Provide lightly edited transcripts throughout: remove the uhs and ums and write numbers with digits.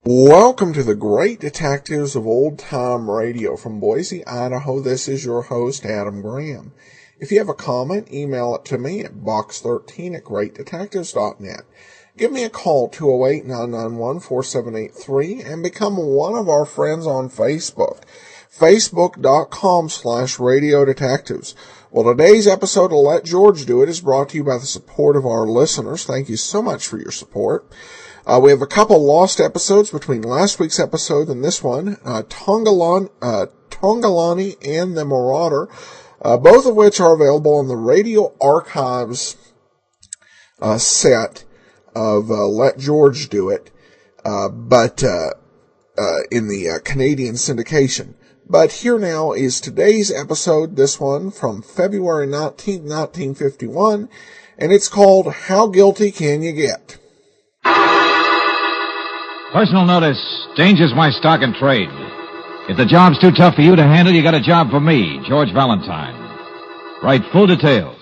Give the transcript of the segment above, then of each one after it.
Welcome to the Great Detectives of Old Time Radio. From Boise, Idaho, this is your host, Adam Graham. If you have a comment, email it to me at box13@greatdetectives.net. Give me a call, 208-991-4783, and become one of our friends on Facebook, facebook.com/Radio Detectives. Well, today's episode of Let George Do It is brought to you by the support of our listeners. Thank you so much for your support. We have a couple lost episodes between last week's episode and this one, Tongalani and the Marauder, both of which are available on the Radio Archives set of Let George Do It, but in the Canadian syndication. But here now is today's episode, this one from February 19th, 1951, and it's called How Guilty Can You Get? Personal notice, danger's my stock and trade. If the job's too tough for you to handle, you got a job for me, George Valentine. Write full details.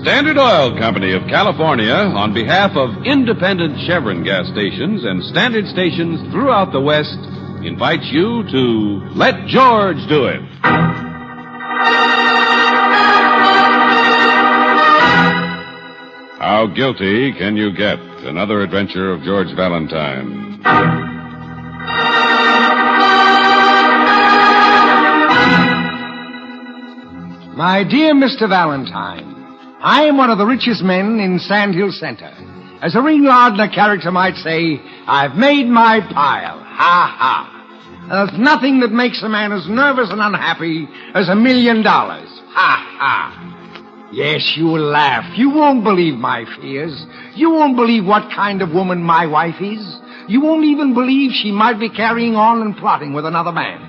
Standard Oil Company of California, on behalf of independent Chevron gas stations and standard stations throughout the West, invites you to Let George Do It. How guilty can you get? Another adventure of George Valentine. My dear Mr. Valentine, I am one of the richest men in Sand Hill Center. As a ring lardner character might say, I've made my pile. Ha ha. There's nothing that makes a man as nervous and unhappy as $1 million. Ha ha. Yes, you will laugh. You won't believe my fears. You won't believe what kind of woman my wife is. You won't even believe she might be carrying on and plotting with another man.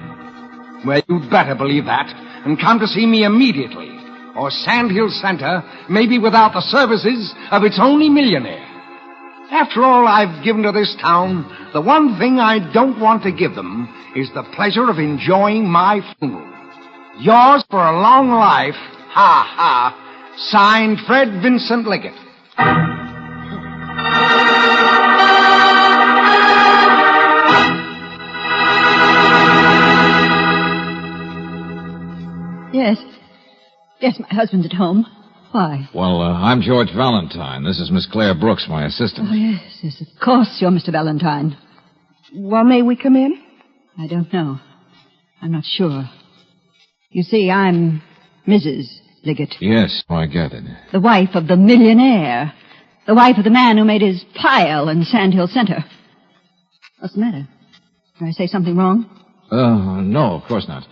Well, you'd better believe that and come to see me immediately, or Sand Hill Center may be without the services of its only millionaire. After all I've given to this town, the one thing I don't want to give them is the pleasure of enjoying my funeral. Yours for a long life, ha ha, signed Fred Vincent Liggett. Yes, my husband's at home. Why? Well, I'm George Valentine. This is Miss Claire Brooks, my assistant. Oh, yes, of course you're Mr. Valentine. Well, may we come in? I don't know. I'm not sure. You see, I'm Mrs. Liggett. Yes, I gathered. The wife of the millionaire. The wife of the man who made his pile in Sand Hill Center. What's the matter? Did I say something wrong? No, of course not.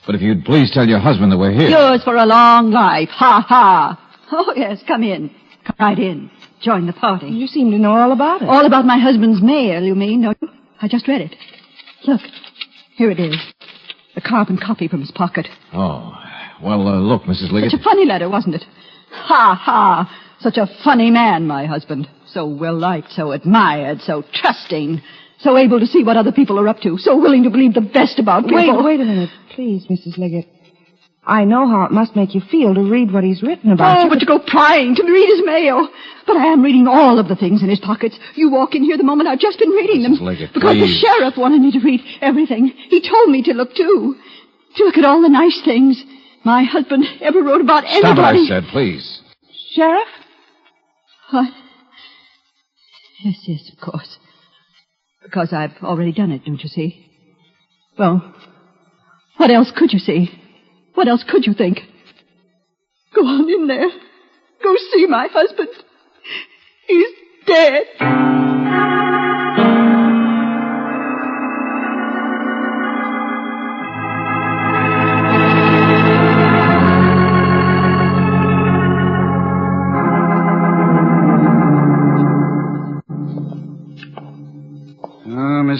But if you'd please tell your husband that we're here. Yours for a long life. Ha, ha. Oh, yes, come in. Come right in. Join the party. You seem to know all about it. All about my husband's mail, you mean, don't you? I just read it. Look, here it is. A carbon copy from his pocket. Oh, well, look, Mrs. Liggett. Such a funny letter, wasn't it? Ha, ha. Such a funny man, my husband. So well-liked, so admired, so trusting, so able to see what other people are up to, so willing to believe the best about people. Wait a minute, please, Mrs. Liggett. I know how it must make you feel to read what he's written about you. But to go prying, to read his mail. But I am reading all of the things in his pockets. You walk in here the moment I've just been reading them. Mrs. Liggett, because please. the sheriff wanted me to read everything. He told me to look, too. To look at all the nice things my husband ever wrote about anybody. Stop it, I said, please. Sheriff? What? Yes, of course. Because I've already done it, don't you see? Well, what else could you see? What else could you think? Go on in there. Go see my husband. He's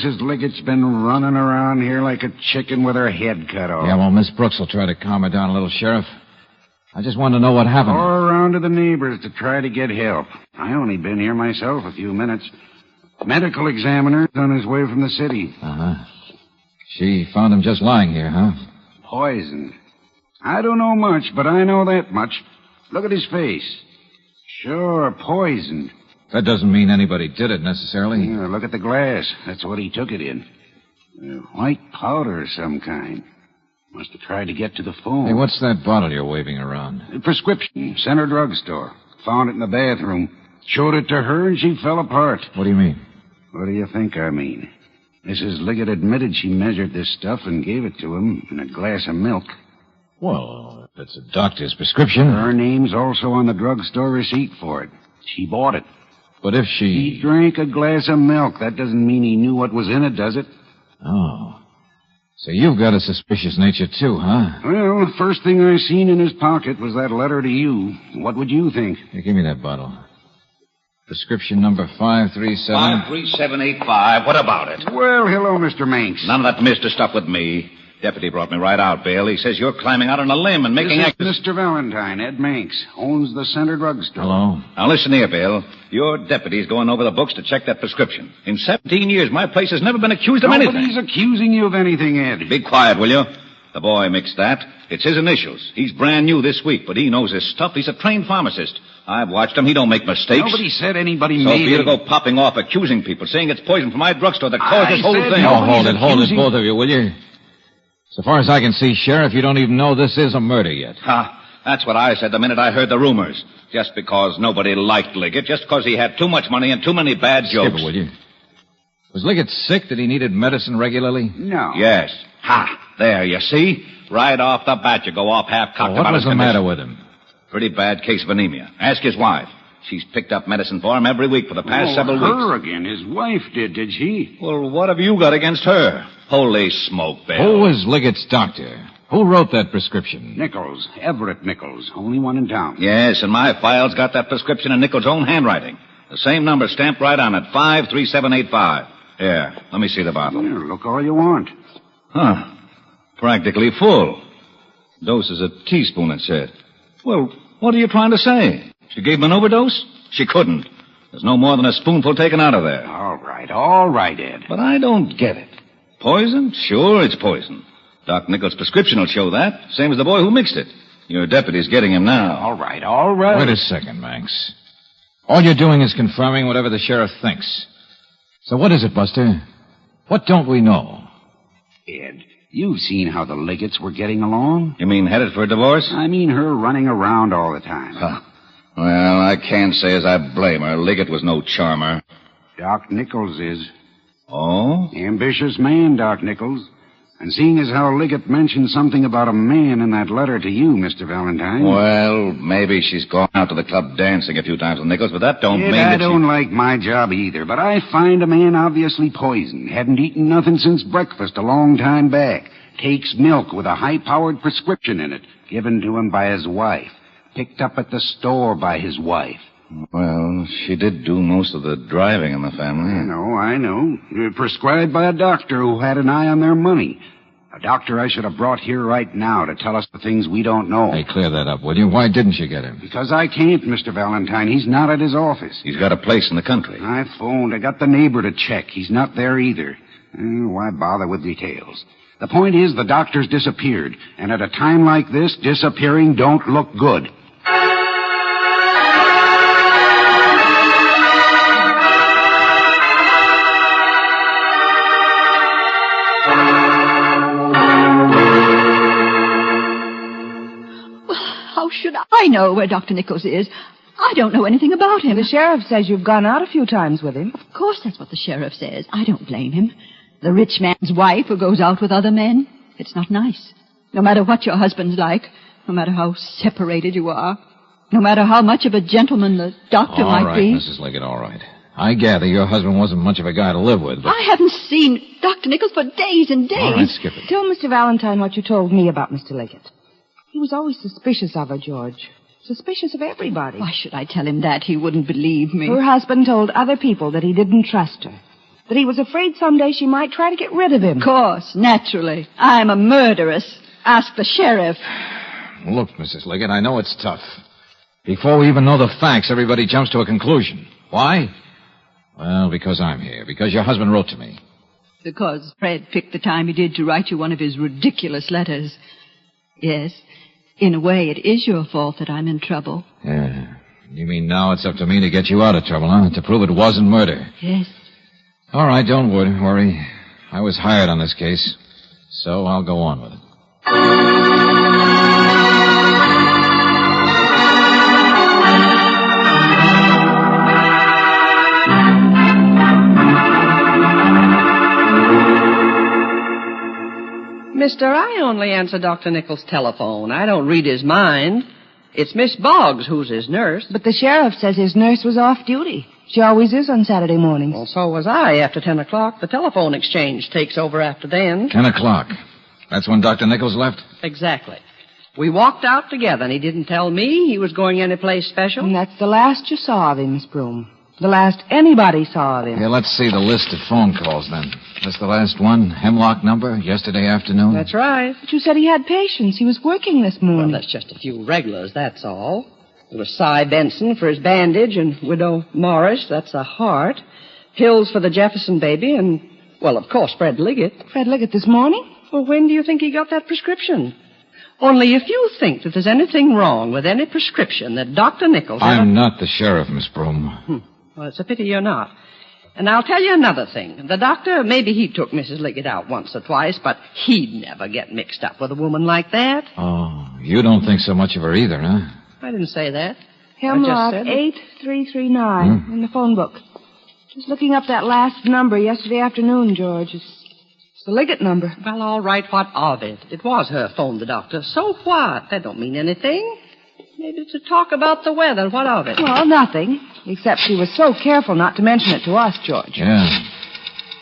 Mrs. Liggett's been running around here like a chicken with her head cut off. Yeah, well, Miss Brooks will try to calm her down a little, Sheriff. I just wanted to know what happened. All around to the neighbors to try to get help. I only been here myself a few minutes. Medical examiner's on his way from the city. Uh-huh. She found him just lying here, huh? Poisoned. I don't know much, but I know that much. Look at his face. Sure, poisoned. That doesn't mean anybody did it, necessarily. Yeah, look at the glass. That's what he took it in. White powder of some kind. Must have tried to get to the phone. Hey, what's that bottle you're waving around? A prescription. Center drugstore. Found it in the bathroom. Showed it to her and she fell apart. What do you mean? What do you think I mean? Mrs. Liggett admitted she measured this stuff and gave it to him in a glass of milk. Well, if it's a doctor's prescription. Her name's also on the drugstore receipt for it. She bought it. But if she... He drank a glass of milk. That doesn't mean he knew what was in it, does it? Oh. So you've got a suspicious nature, too, huh? Well, the first thing I seen in his pocket was that letter to you. What would you think? Here, give me that bottle. Prescription number 537... 53785. What about it? Well, hello, Mr. Manx. None of that Mr. stuff with me. Deputy brought me right out, Bill. He says you're climbing out on a limb and making... This is Mr. Valentine, Ed Manx. Owns the Center Drugstore. Hello? Now, listen here, Bill. Your deputy's going over the books to check that prescription. In 17 years, my place has never been accused of anything. Nobody's accusing you of anything, Ed. Be quiet, will you? The boy mixed that. It's his initials. He's brand new this week, but he knows his stuff. He's a trained pharmacist. I've watched him. He don't make mistakes. Nobody said anybody So made for you to it. go popping off accusing people, saying it's poison from my drugstore that caused this whole said thing. No, hold Nobody's it, both of you, will you? So far as I can see, Sheriff, you don't even know this is a murder yet. Ha! That's what I said the minute I heard the rumors. Just because nobody liked Liggett, just because he had too much money and too many bad jokes. Skip it, will you? Was Liggett sick that he needed medicine regularly? No. Yes. Ha! There, you see? Right off the bat, you go off half-cocked What about was his the matter condition. with him? Pretty bad case of anemia. Ask his wife. She's picked up medicine for him every week for the past several her weeks. again. His wife did she? Well, what have you got against her? Holy smoke, Bill. Who was Liggett's doctor? Who wrote that prescription? Nichols. Everett Nichols. Only one in town. Yes, and my file's got that prescription in Nichols' own handwriting. The same number stamped right on it, 53785. Here, let me see the bottle. Here, look all you want. Huh. Practically full. Dose is a teaspoon, it said. Well, what are you trying to say? She gave him an overdose? She couldn't. There's no more than a spoonful taken out of there. All right, Ed. But I don't get it. Poison? Sure, it's poison. Doc Nichols' prescription will show that. Same as the boy who mixed it. Your deputy's getting him now. All right. Wait a second, Manx. All you're doing is confirming whatever the sheriff thinks. So what is it, Buster? What don't we know? Ed, you've seen how the Liggetts were getting along. You mean headed for a divorce? I mean her running around all the time. Huh. Well, I can't say as I blame her. Liggett was no charmer. Doc Nichols is. Oh? Ambitious man, Doc Nichols. And seeing as how Liggett mentioned something about a man in that letter to you, Mr. Valentine. Well, maybe she's gone out to the club dancing a few times with Nichols, but that don't mean I that don't like my job either, but I find a man obviously poisoned. Hadn't eaten nothing since breakfast a long time back. Takes milk with a high-powered prescription in it, given to him by his wife. Picked up at the store by his wife. Well, she did do most of the driving in the family. I know. Prescribed by a doctor who had an eye on their money. A doctor I should have brought here right now to tell us the things we don't know. Hey, clear that up, will you? Why didn't you get him? Because I can't, Mr. Valentine. He's not at his office. He's got a place in the country. I phoned. I got the neighbor to check. He's not there either. Why bother with details? The point is the doctor's disappeared. And at a time like this, disappearing don't look good. How should I know where Dr. Nichols is? I don't know anything about him. The sheriff says you've gone out a few times with him. Of course that's what the sheriff says. I don't blame him. The rich man's wife who goes out with other men. It's not nice. No matter what your husband's like, no matter how separated you are, no matter how much of a gentleman the doctor might be. All right, Mrs. Liggett, all right. I gather your husband wasn't much of a guy to live with, but... I haven't seen Dr. Nichols for days and days. All right, skip it. Tell Mr. Valentine what you told me about Mr. Liggett. He was always suspicious of her, George. Suspicious of everybody. Why should I tell him that? He wouldn't believe me. Her husband told other people that he didn't trust her. That he was afraid someday she might try to get rid of him. Of course, naturally. I'm a murderess. Ask the sheriff. Look, Mrs. Liggett, I know it's tough. Before we even know the facts, everybody jumps to a conclusion. Why? Well, because I'm here. Because your husband wrote to me. Because Fred picked the time he did to write you one of his ridiculous letters. Yes, in a way, it is your fault that I'm in trouble. Yeah. You mean now it's up to me to get you out of trouble, huh? To prove it wasn't murder. Yes. All right, don't worry. I was hired on this case, so I'll go on with it. Mister, I only answer Dr. Nichols' telephone. I don't read his mind. It's Miss Boggs who's his nurse. But the sheriff says his nurse was off duty. She always is on Saturday mornings. Well, so was I after 10 o'clock. The telephone exchange takes over after then. 10 o'clock. That's when Dr. Nichols left? Exactly. We walked out together, and he didn't tell me he was going anyplace special. And that's the last you saw of him, Miss Broom. The last anybody saw of him. Yeah, let's see the list of phone calls, then. That's the last one. Hemlock number, yesterday afternoon. That's right. But you said he had patients. He was working this morning. Well, that's just a few regulars, that's all. There was Cy Benson for his bandage, and Widow Morris, that's a heart. Pills for the Jefferson baby, and, well, of course, Fred Liggett. Fred Liggett this morning? Well, when do you think he got that prescription? Only if you think that there's anything wrong with any prescription that Dr. Nichols... I'm not the sheriff, Miss Broom. Well, it's a pity you're not. And I'll tell you another thing. The doctor, maybe he took Mrs. Liggett out once or twice, but he'd never get mixed up with a woman like that. Oh, you don't think so much of her either, huh? I didn't say that. Hemlock 8339 in the phone book. Just looking up that last number yesterday afternoon, George. It's the Liggett number. Well, all right, what of it? It was her phone, the doctor. So what? That don't mean anything. Maybe to talk about the weather. What of it? Well, nothing. Except she was so careful not to mention it to us, George. Yeah.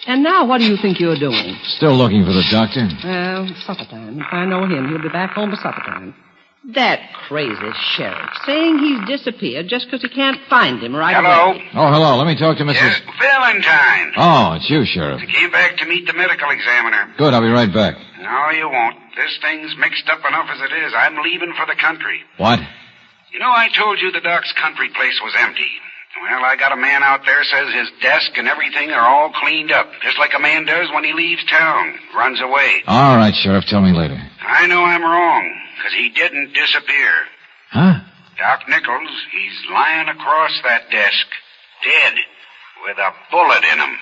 And now what do you think you're doing? Still looking for the doctor? Well, supper time. If I know him, he'll be back home by supper time. That crazy sheriff saying he's disappeared just because he can't find him right Hello? away. Oh, hello. Let me talk to Mrs. Yes, Valentine. Oh, it's you, Sheriff. I came back to meet the medical examiner. Good, I'll be right back. No, you won't. This thing's mixed up enough as it is. I'm leaving for the country. What? You know, I told you the doc's country place was empty. Well, I got a man out there says his desk and everything are all cleaned up, just like a man does when he leaves town, runs away. All right, Sheriff, tell me later. I know I'm wrong, because he didn't disappear. Huh? Doc Nichols, he's lying across that desk, dead, with a bullet in him.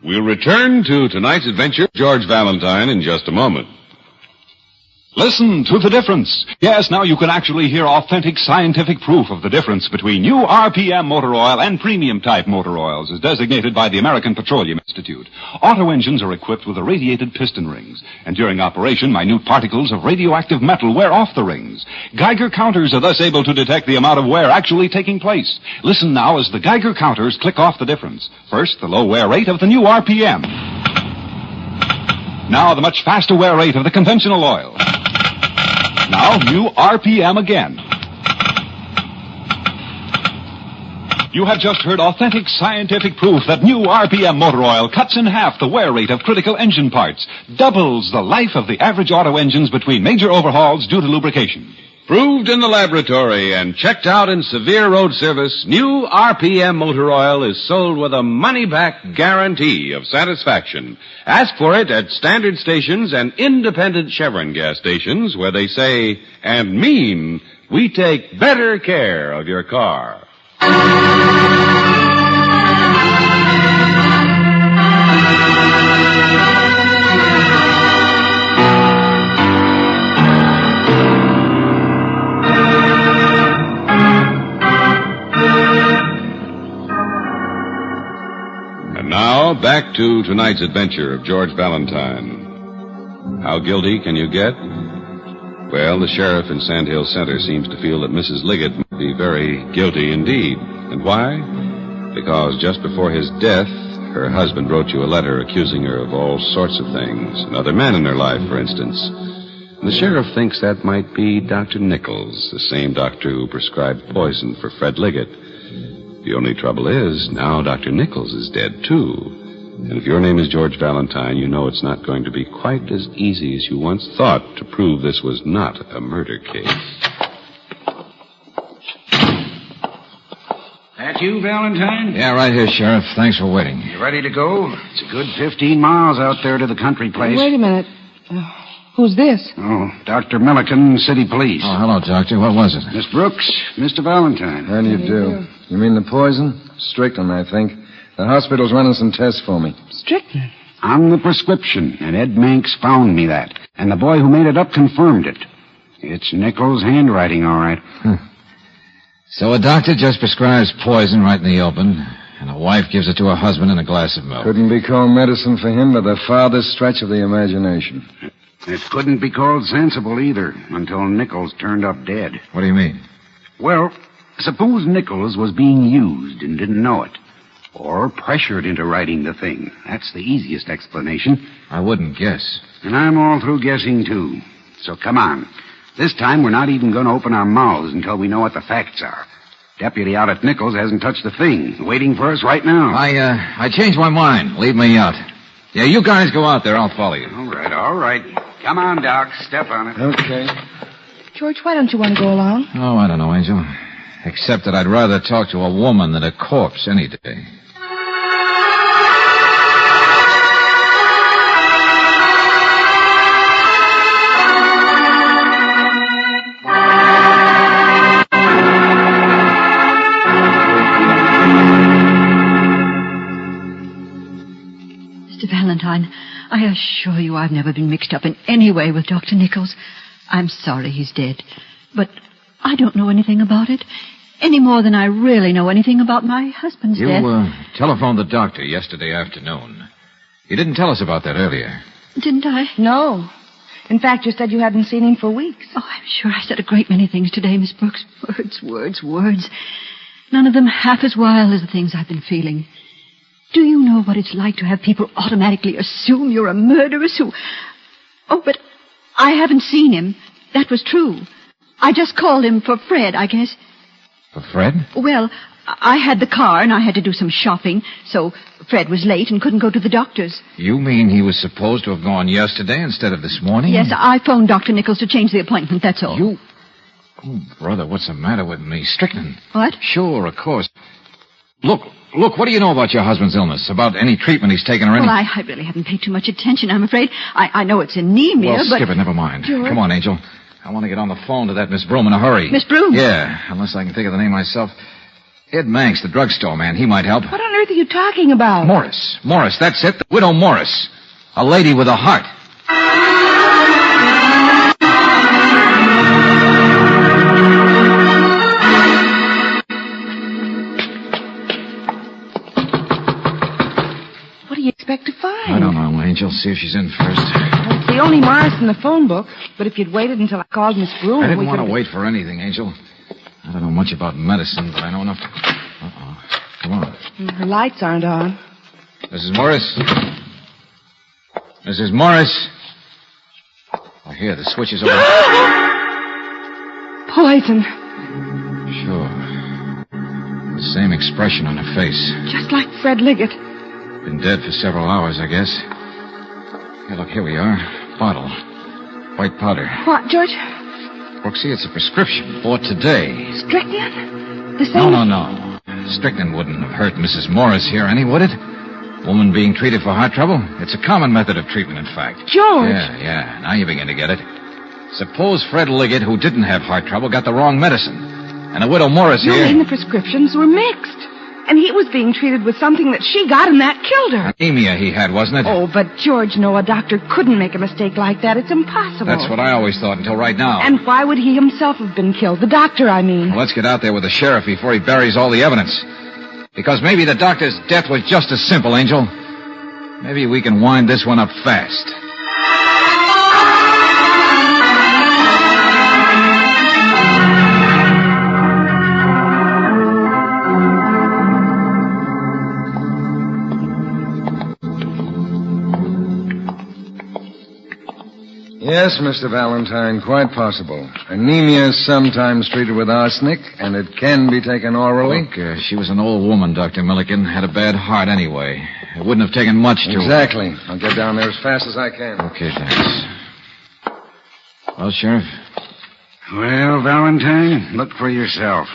We'll return to tonight's adventure, George Valentine, in just a moment. Listen to the difference. Yes, now you can actually hear authentic scientific proof of the difference between new RPM motor oil and premium-type motor oils, as designated by the American Petroleum Institute. Auto engines are equipped with irradiated piston rings, and during operation, minute particles of radioactive metal wear off the rings. Geiger counters are thus able to detect the amount of wear actually taking place. Listen now as the Geiger counters click off the difference. First, the low wear rate of the new RPM. Now, the much faster wear rate of the conventional oil. Now, new RPM again. You have just heard authentic scientific proof that new RPM motor oil cuts in half the wear rate of critical engine parts, doubles the life of the average auto engines between major overhauls due to lubrication. Proved in the laboratory and checked out in severe road service, new RPM motor oil is sold with a money-back guarantee of satisfaction. Ask for it at standard stations and independent Chevron gas stations where they say and mean, we take better care of your car. Now, back to tonight's adventure of George Valentine. How guilty can you get? Well, the sheriff in Sand Hill Center seems to feel that Mrs. Liggett might be very guilty indeed. And why? Because just before his death, her husband wrote you a letter accusing her of all sorts of things, another man in her life, for instance. And the sheriff thinks that might be Dr. Nichols, the same doctor who prescribed poison for Fred Liggett. The only trouble is, now Dr. Nichols is dead, too. And if your name is George Valentine, you know it's not going to be quite as easy as you once thought to prove this was not a murder case. That you, Valentine? Yeah, right here, Sheriff. Thanks for waiting. You ready to go? It's a good 15 miles out there to the country place. Wait a minute. Who's this? Oh, Dr. Milliken, City Police. Oh, hello, Doctor. What was it? Miss Brooks, Mr. Valentine. How do you do? You mean the poison? Strychnine, I think. The hospital's running some tests for me. Strychnine? On the prescription, and Ed Manx found me that. And the boy who made it up confirmed it. It's Nichols' handwriting, all right. So a doctor just prescribes poison right in the open, and a wife gives it to her husband in a glass of milk. Couldn't be called medicine for him by the farthest stretch of the imagination. It couldn't be called sensible either, until Nichols turned up dead. What do you mean? Well, suppose Nichols was being used and didn't know it. Or pressured into writing the thing. That's the easiest explanation. I wouldn't guess. And I'm all through guessing, too. So come on. This time we're not even going to open our mouths until we know what the facts are. Deputy out at Nichols hasn't touched the thing. Waiting for us right now. I changed my mind. Leave me out. Yeah, you guys go out there. I'll follow you. All right. Come on, Doc. Step on it. Okay. George, why don't you want to go along? Oh, I don't know, Angel. Except that I'd rather talk to a woman than a corpse any day. Mr. Valentine, I assure you I've never been mixed up in any way with Dr. Nichols. I'm sorry he's dead, but I don't know anything about it, any more than I really know anything about my husband's death. You telephoned the doctor yesterday afternoon. You didn't tell us about that earlier. Didn't I? No. In fact, you said you hadn't seen him for weeks. Oh, I'm sure I said a great many things today, Miss Brooks. Words. None of them half as wild as the things I've been feeling. Do you know what it's like to have people automatically assume you're a murderess who... Oh, but I haven't seen him. That was true. I just called him for Fred, I guess. For Fred? Well, I had the car and I had to do some shopping, so Fred was late and couldn't go to the doctor's. You mean he was supposed to have gone yesterday instead of this morning? Yes, I phoned Dr. Nichols to change the appointment, that's all. You... Oh, brother, what's the matter with me? Strychnine. What? Sure, of course. Look, what do you know about your husband's illness? About any treatment he's taken or anything? Well, I really haven't paid too much attention, I'm afraid. I know it's anemia, well, but... skip it, never mind. George. Come on, Angel. I want to get on the phone to that Miss Broom in a hurry. Miss Broom? Yeah, unless I can think of the name myself. Ed Manx, the drugstore man. He might help. What on earth are you talking about? Morris, that's it. The widow Morris. A lady with a heart. What do you expect to find? I don't know, Angel. See if she's in first. Well, it's the only Morris in the phone book. But if you'd waited until I called Miss Broom... I didn't want to wait for anything, Angel. I don't know much about medicine, but I know enough. Uh-oh. Come on. Her lights aren't on. Mrs. Morris? Mrs. Morris? Oh, here, the switch is over. Poison. Sure. The same expression on her face. Just like Fred Liggett. Been dead for several hours, I guess. Hey, look, here we are. Bottle. White powder. What, George? Brooksy, it's a prescription for today. Strychnine? The same... No. Strychnine wouldn't have hurt Mrs. Morris here any, would it? Woman being treated for heart trouble? It's a common method of treatment, in fact. George! Yeah. Now you begin to get it. Suppose Fred Liggett, who didn't have heart trouble, got the wrong medicine. And the widow Morris here... And the prescriptions were mixed. And he was being treated with something that she got, and that killed her. Anemia he had, wasn't it? Oh, but George, no, a doctor couldn't make a mistake like that. It's impossible. That's what I always thought until right now. And why would he himself have been killed? The doctor, I mean. Well, let's get out there with the sheriff before he buries all the evidence. Because maybe the doctor's death was just as simple, Angel. Maybe we can wind this one up fast. Yes, Mr. Valentine, quite possible. Anemia is sometimes treated with arsenic, and it can be taken orally. Look, she was an old woman, Dr. Milliken. Had a bad heart anyway. It wouldn't have taken much to... Exactly. I'll get down there as fast as I can. Okay, thanks. Well, Sheriff? Well, Valentine, look for yourself.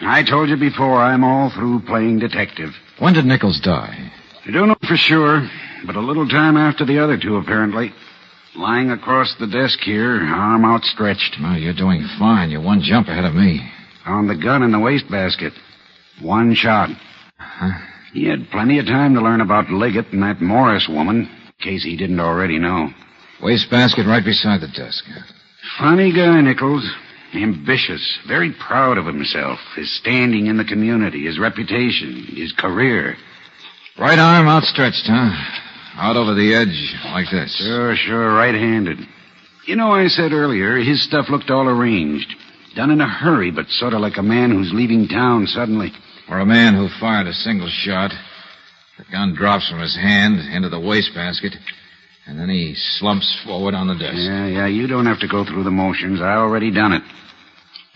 I told you before, I'm all through playing detective. When did Nichols die? I don't know for sure, but a little time after the other two, apparently. Lying across the desk here, arm outstretched. Well, you're doing fine. You're one jump ahead of me. Found the gun in the wastebasket. One shot. Huh? He had plenty of time to learn about Liggett and that Morris woman, in case he didn't already know. Wastebasket right beside the desk. Funny guy, Nichols. Ambitious, very proud of himself, his standing in the community, his reputation, his career. Right arm outstretched, huh? Out over the edge, like this. Sure, right-handed. You know, I said earlier, his stuff looked all arranged. Done in a hurry, but sort of like a man who's leaving town suddenly. Or a man who fired a single shot. The gun drops from his hand into the wastebasket, and then he slumps forward on the desk. Yeah, you don't have to go through the motions. I already done it.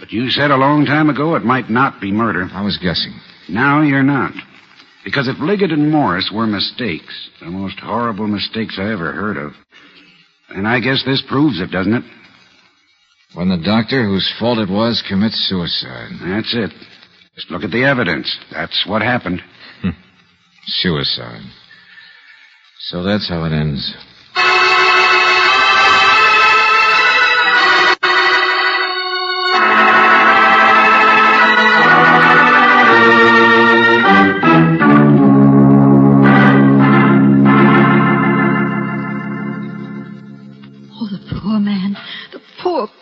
But you said a long time ago it might not be murder. I was guessing. Now you're not. Because if Liggett and Morris were mistakes, the most horrible mistakes I ever heard of, and I guess this proves it, doesn't it? When the doctor, whose fault it was, commits suicide. That's it. Just look at the evidence. That's what happened. Suicide. So that's how it ends.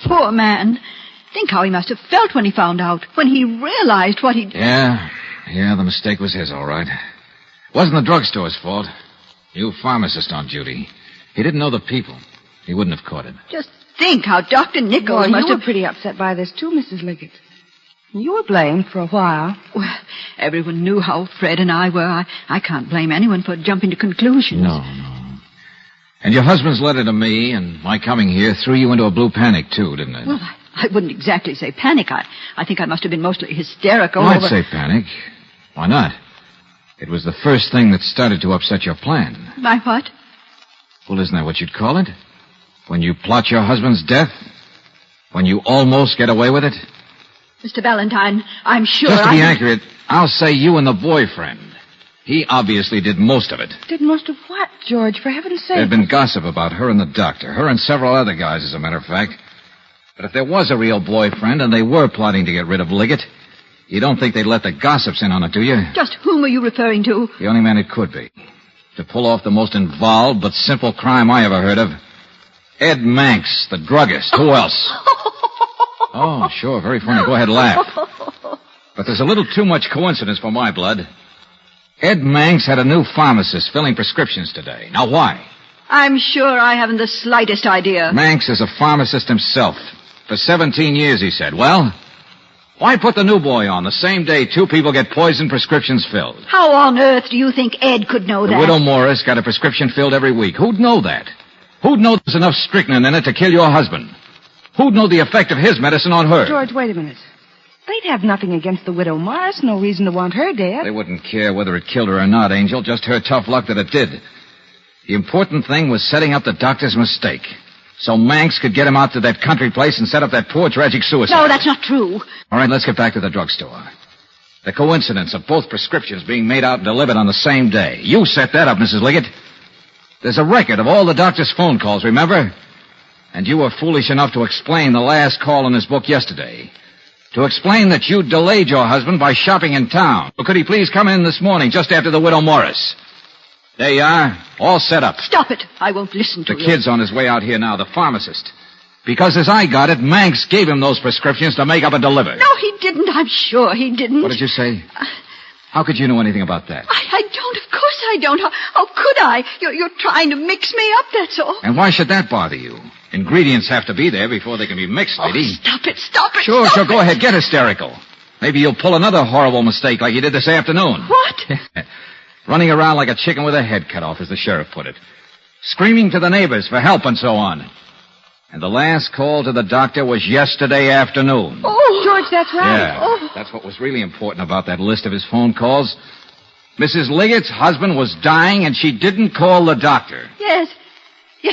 Poor man. Think how he must have felt when he found out, when he realized what he'd... Yeah, the mistake was his, all right. Wasn't the drugstore's fault. You pharmacist on duty. He didn't know the people. He wouldn't have caught it. Just think how Dr. Nichols must you have... were pretty upset by this, too, Mrs. Liggett. You were blamed for a while. Well, everyone knew how Fred and I were. I can't blame anyone for jumping to conclusions. No. And your husband's letter to me and my coming here threw you into a blue panic, too, didn't it? Well, I wouldn't exactly say panic. I think I must have been mostly hysterical. I'd say panic. Why not? It was the first thing that started to upset your plan. My what? Well, isn't that what you'd call it? When you plot your husband's death? When you almost get away with it? Mr. Valentine, I'm sure Just to be accurate, I'll say you and the boyfriend. He obviously did most of it. Did most of what, George, for heaven's sake? There'd been gossip about her and the doctor. Her and several other guys, as a matter of fact. But if there was a real boyfriend and they were plotting to get rid of Liggett, you don't think they'd let the gossips in on it, do you? Just whom are you referring to? The only man it could be. To pull off the most involved but simple crime I ever heard of. Ed Manx, the druggist. Who else? Oh, sure, very funny. Go ahead, laugh. But there's a little too much coincidence for my blood. Ed Manx had a new pharmacist filling prescriptions today. Now, why? I'm sure I haven't the slightest idea. Manx is a pharmacist himself. For 17 years, he said. Well, why put the new boy on the same day two people get poison prescriptions filled? How on earth do you think Ed could know that? The widow Morris got a prescription filled every week. Who'd know that? Who'd know there's enough strychnine in it to kill your husband? Who'd know the effect of his medicine on her? George, wait a minute. They'd have nothing against the widow Morris. No reason to want her dead. They wouldn't care whether it killed her or not, Angel. Just her tough luck that it did. The important thing was setting up the doctor's mistake. So Manx could get him out to that country place and set up that poor tragic suicide. No, that's not true. All right, let's get back to the drugstore. The coincidence of both prescriptions being made out and delivered on the same day. You set that up, Mrs. Liggett. There's a record of all the doctor's phone calls, remember? And you were foolish enough to explain the last call in his book yesterday. To explain that you delayed your husband by shopping in town. Could he please come in this morning just after the widow Morris? There you are, all set up. Stop it. I won't listen to you. The kid's on his way out here now, the pharmacist. Because as I got it, Manx gave him those prescriptions to make up and deliver. No, he didn't. I'm sure he didn't. What did you say? How could you know anything about that? I don't. Of course I don't. How could I? You're trying to mix me up, that's all. And why should that bother you? Ingredients have to be there before they can be mixed, lady. Oh, stop it. Sure, stop go ahead. Get hysterical. Maybe you'll pull another horrible mistake like you did this afternoon. What? Running around like a chicken with a head cut off, as the sheriff put it. Screaming to the neighbors for help and so on. And the last call to the doctor was yesterday afternoon. Oh, George, that's right. Yeah, Oh. that's what was really important about that list of his phone calls. Mrs. Liggett's husband was dying, and she didn't call the doctor. Yes,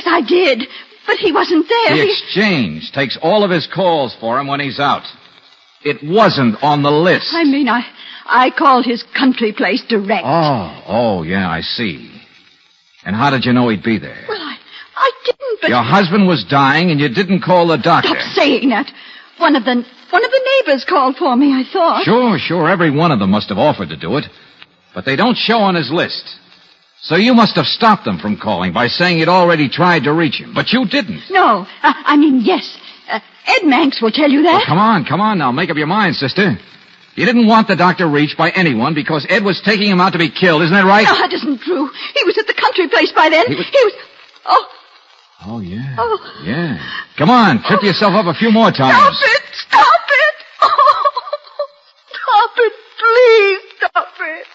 I did. But he wasn't there. The exchange takes all of his calls for him when he's out. It wasn't on the list. I mean, I called his country place direct. Oh, yeah, I see. And how did you know he'd be there? Well, I didn't, but... Your husband was dying, and you didn't call the doctor. Stop saying that. One of the neighbors called for me, I thought. Sure. Every one of them must have offered to do it. But they don't show on his list. So you must have stopped them from calling by saying you'd already tried to reach him. But you didn't. No. I mean, yes. Ed Manx will tell you that. Well, come on now. Make up your mind, sister. You didn't want the doctor reached by anyone because Ed was taking him out to be killed. Isn't that right? No, that isn't true. He was at the country place by then. He was... Oh, yeah. Oh. Yeah. Come on. Trip yourself up a few more times. Stop it. Oh, stop it. Please stop it.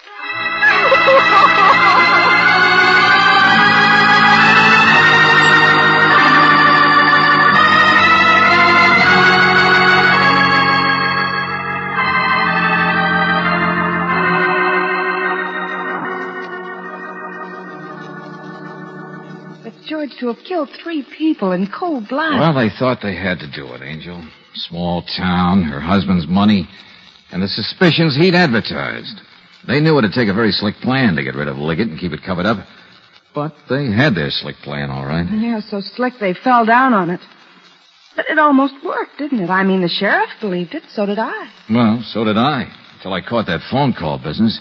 But, George, to have killed 3 people in cold blood. Well, they thought they had to do it, Angel. Small town, her husband's money, and the suspicions he'd advertised. They knew it'd take a very slick plan to get rid of Liggett and keep it covered up. But they had their slick plan, all right. Yeah, so slick they fell down on it. But it almost worked, didn't it? I mean, the sheriff believed it, so did I. Well, so did I, until I caught that phone call business.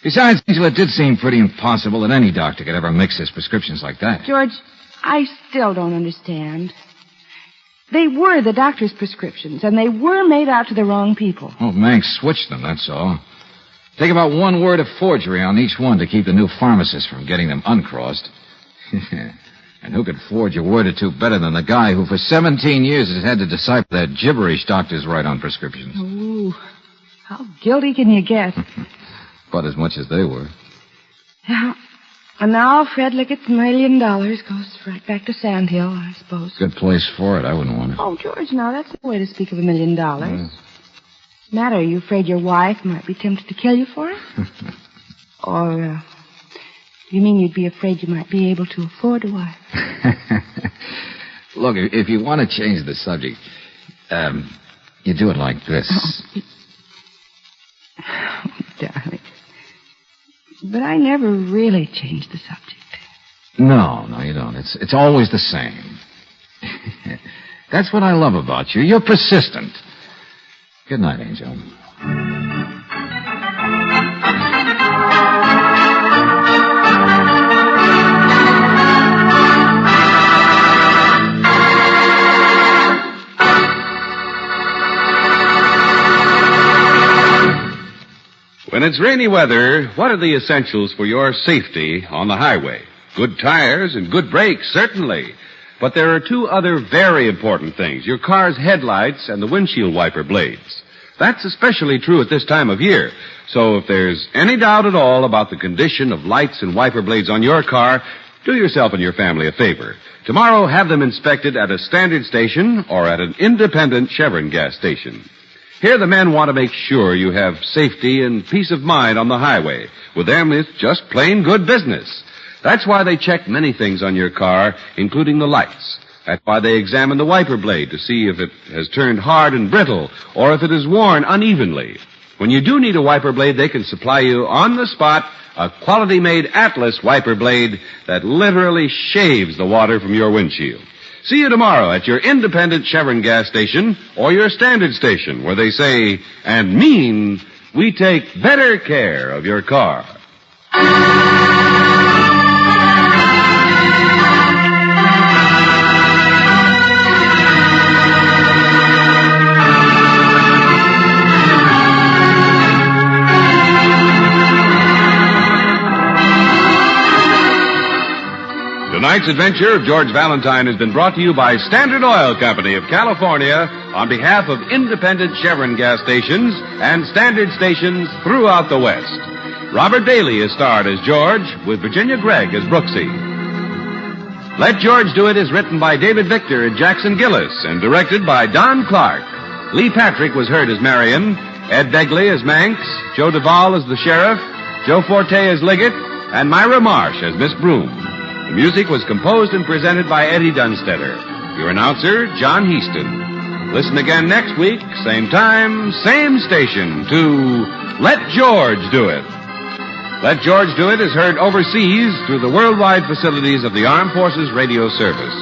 Besides, Angel, it did seem pretty impossible that any doctor could ever mix his prescriptions like that. George, I still don't understand. They were the doctor's prescriptions, and they were made out to the wrong people. Oh, Manx switched them, that's all. Take about one word of forgery on each one to keep the new pharmacist from getting them uncrossed. And who could forge a word or two better than the guy who for 17 years has had to decipher that gibberish doctors write on prescriptions? Ooh, how guilty can you get? About as much as they were. Yeah. And now Fred Liggett's $1 million goes right back to Sandhill, I suppose. Good place for it. I wouldn't want it. Oh, George, now that's no way to speak of $1 million. Matter, are you afraid your wife might be tempted to kill you for it? Or, you mean you'd be afraid you might be able to afford a wife? Look, if you want to change the subject, you do it like this. Oh, darling. But I never really change the subject. No, you don't. It's always the same. That's what I love about you. You're persistent. Good night, Angel. When it's rainy weather, what are the essentials for your safety on the highway? Good tires and good brakes, certainly. But there are 2 other very important things, your car's headlights and the windshield wiper blades. That's especially true at this time of year. So if there's any doubt at all about the condition of lights and wiper blades on your car, do yourself and your family a favor. Tomorrow, have them inspected at a standard station or at an independent Chevron gas station. Here the men want to make sure you have safety and peace of mind on the highway. With them, it's just plain good business. That's why they check many things on your car, including the lights. That's why they examine the wiper blade to see if it has turned hard and brittle or if it is worn unevenly. When you do need a wiper blade, they can supply you on the spot a quality-made Atlas wiper blade that literally shaves the water from your windshield. See you tomorrow at your independent Chevron gas station or your standard station where they say and mean we take better care of your car. Tonight's adventure of George Valentine has been brought to you by Standard Oil Company of California on behalf of independent Chevron gas stations and standard stations throughout the West. Robert Bailey is starred as George, with Virginia Gregg as Brooksy. Let George Do It is written by David Victor and Jackson Gillis and directed by Don Clark. Lee Patrick was heard as Marion, Ed Begley as Manx, Joe Duvall as the sheriff, Joe Forte as Liggett, and Myra Marsh as Miss Broom. The music was composed and presented by Eddie Dunstetter. Your announcer, John Heaston. Listen again next week, same time, same station, to Let George Do It. Let George Do It is heard overseas through the worldwide facilities of the Armed Forces Radio Service.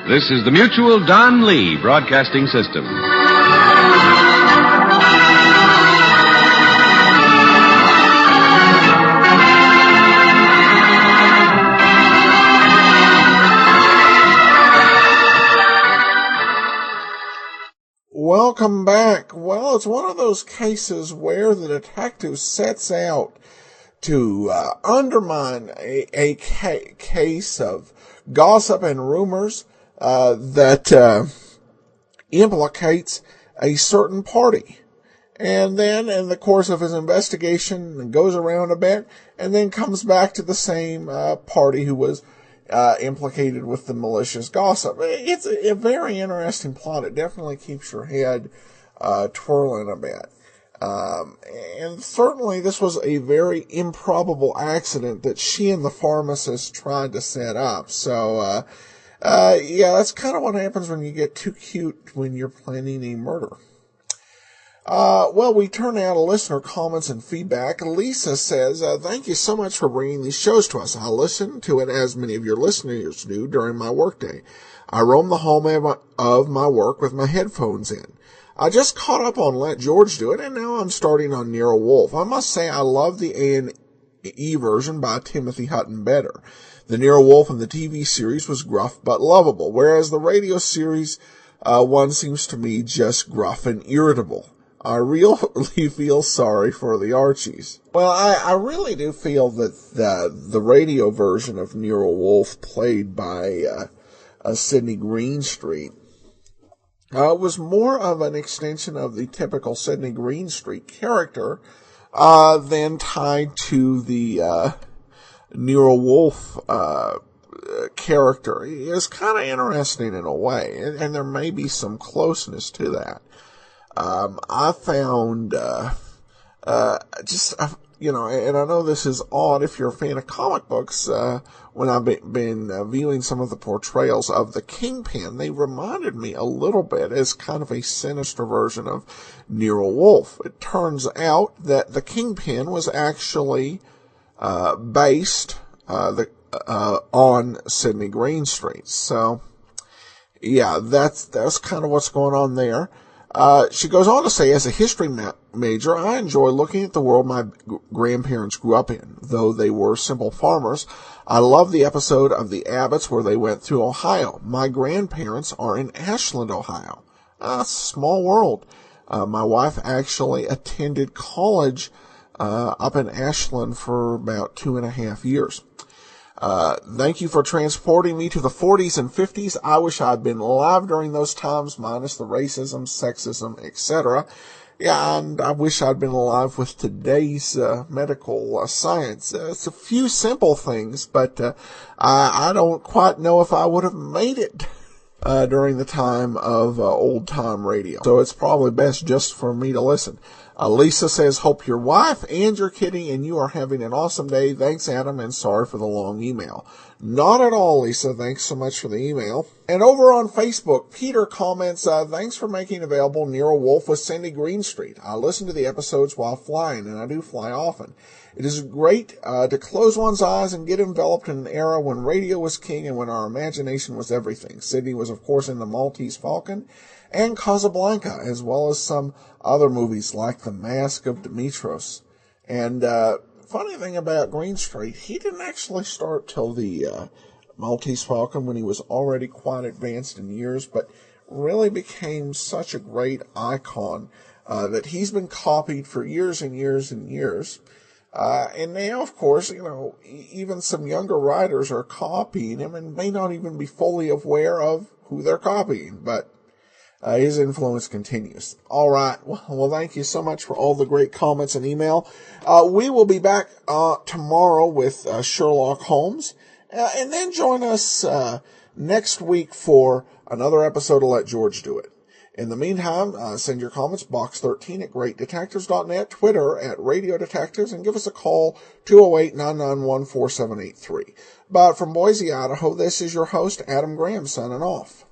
This is the Mutual Don Lee Broadcasting System. Welcome back. Well, it's one of those cases where the detective sets out to undermine a case of gossip and rumors that implicates a certain party. And then, in the course of his investigation, goes around a bit, and then comes back to the same party who was implicated with the malicious gossip. It's a very interesting plot. It definitely keeps your head twirling a bit. And certainly this was a very improbable accident that she and the pharmacist tried to set up. So, yeah, that's kind of what happens when you get too cute when you're planning a murder. Well, we turn now to listener comments and feedback. Lisa says, thank you so much for bringing these shows to us. I listen to it, as many of your listeners do, during my workday. I roam the hallway of my work with my headphones in. I just caught up on Let George Do It, and now I'm starting on Nero Wolfe. I must say I love the A&E version by Timothy Hutton better. The Nero Wolfe in the TV series was gruff but lovable, whereas the radio series one seems to me just gruff and irritable. I really feel sorry for the Archies. Well, I really do feel that the radio version of Nero Wolfe, played by Sidney Greenstreet, was more of an extension of the typical Sidney Greenstreet character than tied to the Nero Wolfe character. It's kind of interesting in a way, and there may be some closeness to that. I found, you know, and I know this is odd if you're a fan of comic books, when I've been viewing some of the portrayals of the Kingpin, they reminded me a little bit as kind of a sinister version of Nero Wolfe. It turns out that the Kingpin was actually based on Sidney Greenstreet. So, yeah, that's kind of what's going on there. She goes on to say, as a history major, I enjoy looking at the world my grandparents grew up in. Though they were simple farmers, I love the episode of The Abbotts where they went through Ohio. My grandparents are in Ashland, Ohio. It's a small world. My wife actually attended college up in Ashland for about 2.5 years. Thank you for transporting me to the 40s and 50s. I wish I'd been alive during those times, minus the racism, sexism, etc. Yeah, and I wish I'd been alive with today's medical science. It's a few simple things, but I don't quite know if I would have made it during the time of old-time radio. So it's probably best just for me to listen. Lisa says, hope your wife and your kitty and you are having an awesome day. Thanks, Adam, and sorry for the long email. Not at all, Lisa. Thanks so much for the email. And over on Facebook, Peter comments, thanks for making available Nero Wolfe with Sidney Greenstreet. I listen to the episodes while flying, and I do fly often. It is great to close one's eyes and get enveloped in an era when radio was king and when our imagination was everything. Sidney was, of course, in The Maltese Falcon and Casablanca, as well as some other movies like The Mask of Demetrios. And funny thing about Greenstreet, he didn't actually start till the Maltese Falcon when he was already quite advanced in years, but really became such a great icon that he's been copied for years and years and years. And now, of course, even some younger writers are copying him and may not even be fully aware of who they're copying, but his influence continues. All right. Well, thank you so much for all the great comments and email. We will be back tomorrow with Sherlock Holmes, and then join us next week for another episode of Let George Do It. In the meantime, send your comments, box13 at greatdetectives.net, Twitter at Radio Detectives, and give us a call, 208-991-4783. But from Boise, Idaho, this is your host, Adam Graham, signing off.